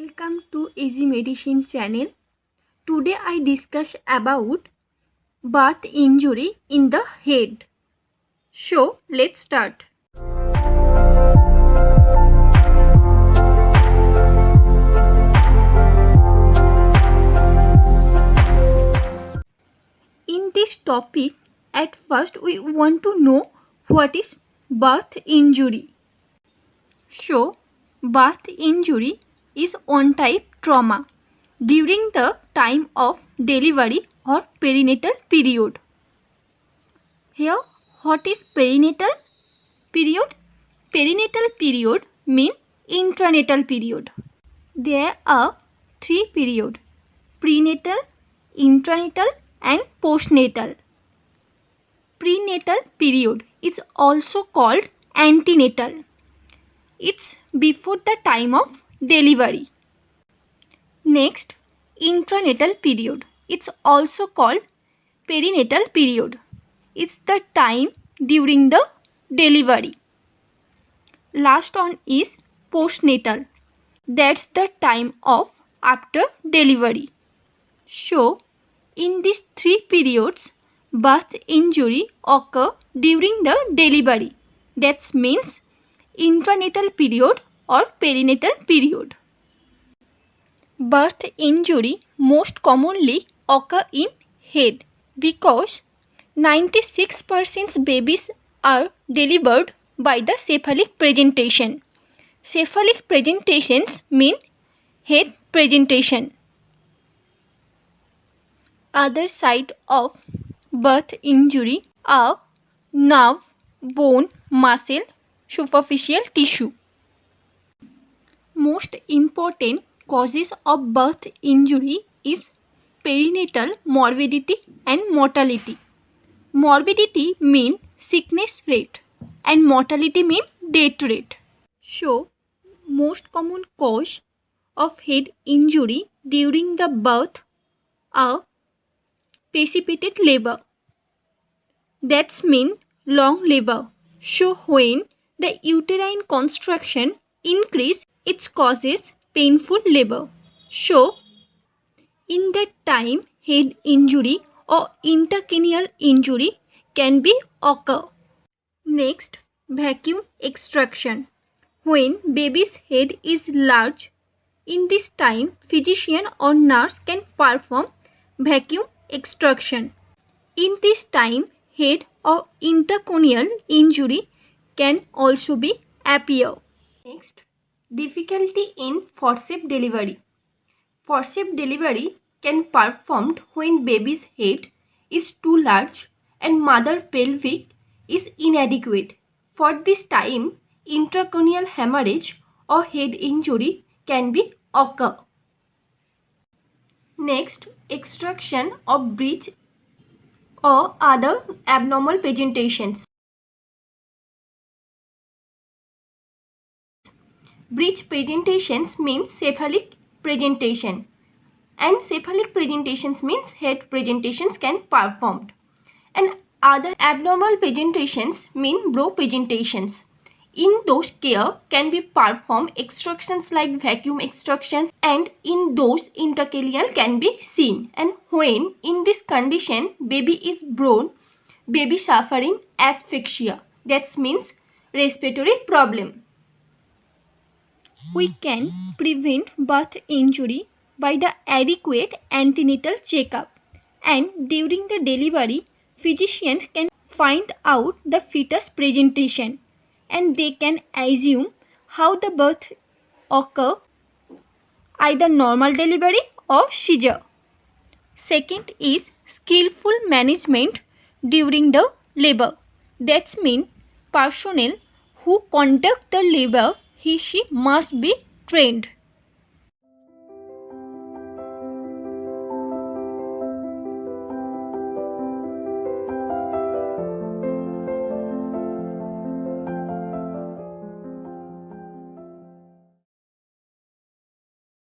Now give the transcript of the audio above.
Welcome to Easy Medicine channel. Today I discuss about birth injury in the head. So let's start. In this topic, at first we want to know what is birth injury. So birth injury is one type trauma during the time of delivery or perinatal period. Here, what is perinatal period? Perinatal period means intranatal period. There are three periods: prenatal, intranatal and postnatal. Prenatal period is also called antenatal. It's before the time of delivery. Next, intranatal period. It's also called perinatal period. It's the time during the delivery. Last one is postnatal. That's the time of after delivery. So, in these three periods, birth injury occur during the delivery. That means intranatal period or perinatal period. Birth injury most commonly occur in head because 96% babies are delivered by the cephalic presentation. Cephalic presentations mean head presentation. Other side of birth injury are nerve, bone, muscle, superficial tissue. Most important causes of birth injury is perinatal morbidity and mortality. Morbidity means sickness rate and mortality means death rate. So, most common cause of head injury during the birth are precipitated labor. That means long labor. So, when the uterine contraction increase, it causes painful labor. So, in that time, head injury or intracranial injury can be occur. Next, vacuum extraction. When baby's head is large, in this time, physician or nurse can perform vacuum extraction. In this time, head or intracranial injury can also be appear. Next, difficulty in forceps delivery. Forceps delivery can performed when baby's head is too large and mother pelvic is inadequate. For this time, intracranial hemorrhage or head injury can be occur. Next, extraction of breech or other abnormal presentations. Breech presentations means cephalic presentation and cephalic presentations means head presentations can performed, and other abnormal presentations mean brow presentations. In those care can be performed extractions like vacuum extractions, and in those intracranial can be seen. And when in this condition baby is born, baby suffering asphyxia, that means respiratory problem. We can prevent birth injury by the adequate antenatal checkup, and during the delivery physicians can find out the fetus presentation and they can assume how the birth occur, either normal delivery or seizure. Second is skillful management during the labor. That means personnel who conduct the labor, he/she must be trained.